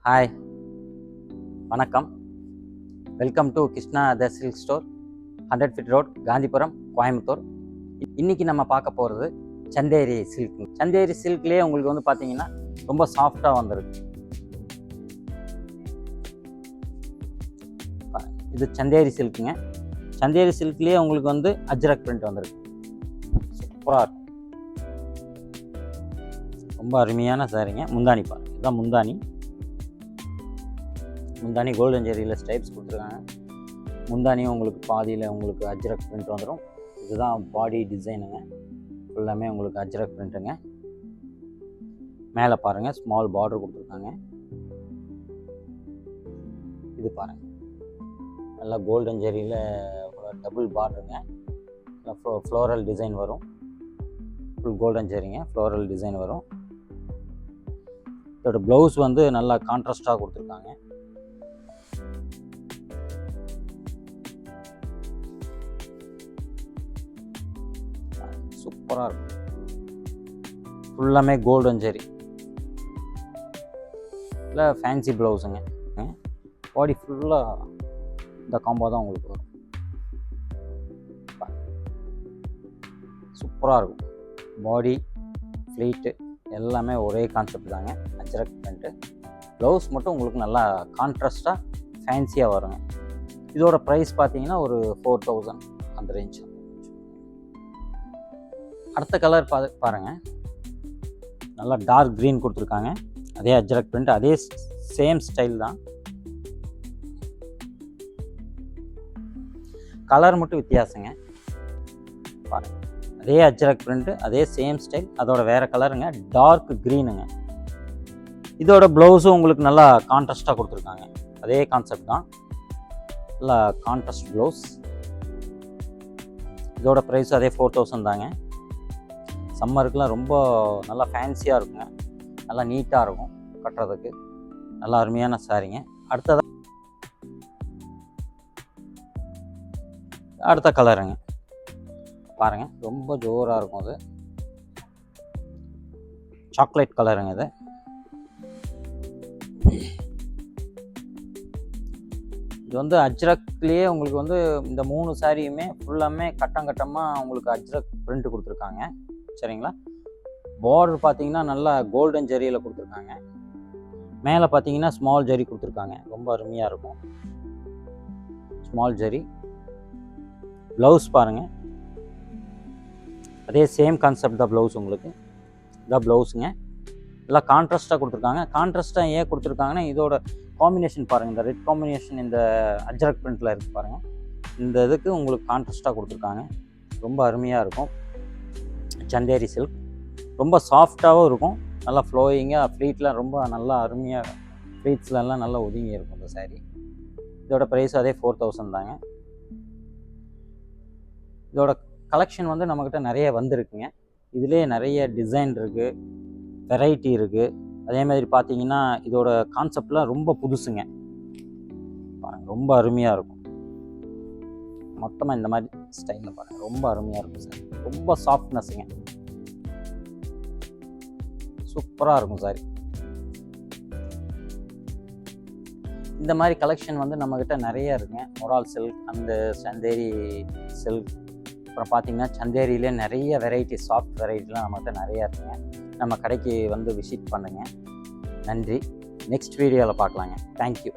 Hi, வணக்கம். Welcome to Krishna the silk store, 100 feet road, Gandhipuram, Coimbatore. இன்றைக்கி நம்ம பார்க்க போகிறது சந்தேரி சில்க். சந்தேரி சில்க்லேயே உங்களுக்கு வந்து பார்த்தீங்கன்னா ரொம்ப சாஃப்டாக வந்துருக்கு. இது சந்தேரி சில்க்குங்க. சந்தேரி சில்க்லேயே உங்களுக்கு வந்து அஜ்ரக் பிரிண்ட் வந்துருக்கு. சூப்பராக இருக்கும், ரொம்ப அருமையான சாரிங்க. முந்தானி பாருங்க, இதுதான் முந்தானி. முந்தானி கோல்டன் ஜெரியில் ஸ்டைப்ஸ் கொடுத்துருக்காங்க. முந்தானியும் உங்களுக்கு பாதியில் உங்களுக்கு அஜ்ரக் பிரிண்ட் வந்துடும். இதுதான் பாடி டிசைனுங்க, ஃபுல்லாமே உங்களுக்கு அஜ்ரக் பிரிண்ட்டுங்க. மேலே பாருங்கள், ஸ்மால் பார்டர் கொடுத்துருக்காங்க. இது பாருங்கள், நல்லா கோல்டன் ஜெரியில் டபுள் பார்டருங்க. ஃப்ளோரல் டிசைன் வரும். ஃபுல் கோல்டன் ஜெரிங்க, ஃப்ளோரல் டிசைன் வரும். இதோட ப்ளவுஸ் வந்து நல்லா கான்ட்ராஸ்டாக கொடுத்துருக்காங்க. சூப்பராக இருக்கும், ஃபுல்லாமே கோல்டன் ஜெரி. இல்லை ஃபேன்சி ப்ளவுஸுங்க. பாடி ஃபுல்லாக இந்த காம்போ தான் உங்களுக்கு வரும். சூப்பராக இருக்கும். பாடி ஃப்ளீட்டு எல்லாமே ஒரே கான்செப்ட் தாங்க, அஜ்ரக் பிரிண்ட்டு. ப்ளவுஸ் மட்டும் உங்களுக்கு நல்லா கான்ட்ராஸ்டாக ஃபேன்சியாக வருங்க. இதோட ப்ரைஸ் பார்த்தீங்கன்னா ஒரு 4000 அந்த ரேஞ்ச். அடுத்த கலர் பாருங்கள், நல்லா டார்க் க்ரீன் கொடுத்துருக்காங்க. அதே அஜ்ரக் பிரிண்ட், அதே சேம் ஸ்டைல் தான். கலர் மட்டும் வித்தியாசங்க பாருங்கள். அதே அஜ்ரக் பிரிண்ட்டு, அதே சேம் ஸ்டைல், அதோட வேறு கலருங்க, டார்க் க்ரீனுங்க. இதோட ப்ளவுஸும் உங்களுக்கு நல்லா கான்ட்ராஸ்டாக கொடுத்துருக்காங்க. அதே கான்செப்ட் தான், நல்லா கான்ட்ராஸ்ட் ப்ளவுஸ். இதோட ப்ரைஸ் அதே 4000 தாங்க. சம்மருக்குலாம் ரொம்ப நல்லா ஃபேன்சியாக இருக்குங்க, நல்லா நீட்டாக இருக்கும் கட்டுறதுக்கு. நல்லா அருமையான சாரிங்க. அடுத்த கலருங்க பாருங்கள், ரொம்ப ஜோராக இருக்கும். அது சாக்லேட் கலருங்க. இது வந்து அஜ்ரக்லேயே உங்களுக்கு வந்து இந்த 3 சாரியுமே ஃபுல்லாமே கட்டமாக உங்களுக்கு அஜ்ரக் பிரிண்ட் கொடுத்துருக்காங்க. சரிங்களா? பார்டர் பார்த்தீங்கன்னா நல்லா கோல்டன் ஜெரியில் கொடுத்துருக்காங்க. மேலே பார்த்தீங்கன்னா ஸ்மால் ஜெரி கொடுத்துருக்காங்க. ரொம்ப அருமையாக இருக்கும், ஸ்மால் ஜெரி. ப்ளவுஸ் பாருங்கள், அதே சேம் கான்செப்ட் தான் ப்ளவுஸ். உங்களுக்கு இதான் ப்ளவுஸுங்க. எல்லாம் கான்ட்ராஸ்ட்டாக கொடுத்துருக்காங்க. கான்ட்ராஸ்ட்டாக ஏன் கொடுத்துருக்காங்கன்னா இதோட காம்பினேஷன் பாருங்கள், இந்த ரெட் காம்பினேஷன் இந்த அஜ்ரக் பிரிண்ட்டில் இருக்குது பாருங்கள். இந்த இதுக்கு உங்களுக்கு கான்ட்ராஸ்ட்டாக கொடுத்துருக்காங்க. ரொம்ப அருமையாக இருக்கும். சந்தேரி சில்க் ரொம்ப சாஃப்டாகவும் இருக்கும், நல்லா ஃப்ளோயிங்காக. ஃப்ளீட்லாம் ரொம்ப நல்லா அருமையாக, ஃப்ளீட்ஸ்லாம் நல்லா ஒதுங்கி இருக்கும் இந்த சாரீ. இதோட ப்ரைஸ் அதே 4000 தாங்க. இதோட கலெக்ஷன் வந்து நம்மக்கிட்ட நிறைய வந்திருக்குங்க. இதிலே நிறைய டிசைன் இருக்குது, வெரைட்டி இருக்குது. அதே மாதிரி பார்த்தீங்கன்னா இதோட கான்செப்ட்லாம் ரொம்ப புதுசுங்க பாருங்கள். ரொம்ப அருமையாக இருக்கும். மொத்தமாக இந்த மாதிரி ஸ்டைலில் பாருங்கள், ரொம்ப அருமையாக இருக்கும் சார். ரொம்ப சாஃப்ட்னஸ்ஸுங்க, சூப்பராக இருக்கும் சாரி. இந்த மாதிரி கலெக்ஷன் வந்து நம்மக்கிட்ட நிறைய இருக்குங்க. மொரால் சில்க், அந்த சந்தேரி சில்க், அப்புறம் பார்த்தீங்கன்னா சந்தேரியிலே நிறைய வெரைட்டி, சாஃப்ட் வெரைட்டிலாம் நம்மகிட்ட நிறையா இருக்குங்க. நம்ம கடைக்கு வந்து விசிட் பண்ணுங்கள். நன்றி. நெக்ஸ்ட் வீடியோவில் பார்க்கலாங்க. தேங்க்யூ.